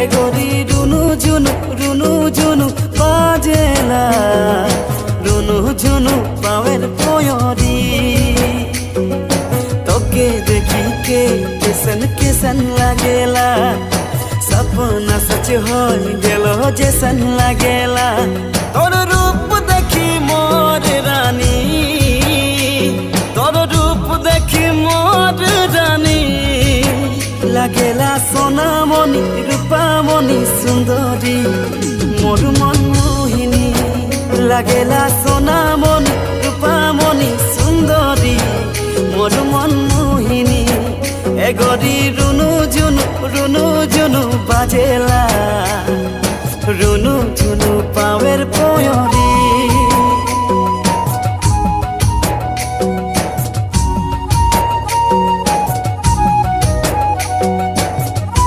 এগরি রুনু ঝুনু বাজেলা রুনু ঝুনু পাওয়ের পয়রি তোকে দেখি के कैसन लागेला सपना सच हो गेलो जैसन लागेला तोर रूप देखी मोर रानी तोर रूप देखी मोर रानी लागेला सोना मणि रूपा मणि सुंदरी मोर मन मोहिनी लागेला सोना मणि रूपा मणि सुंदरी मोर मन मोहिनी एगरी रुनु झुनु बाजेला रुनु झुनु पावेर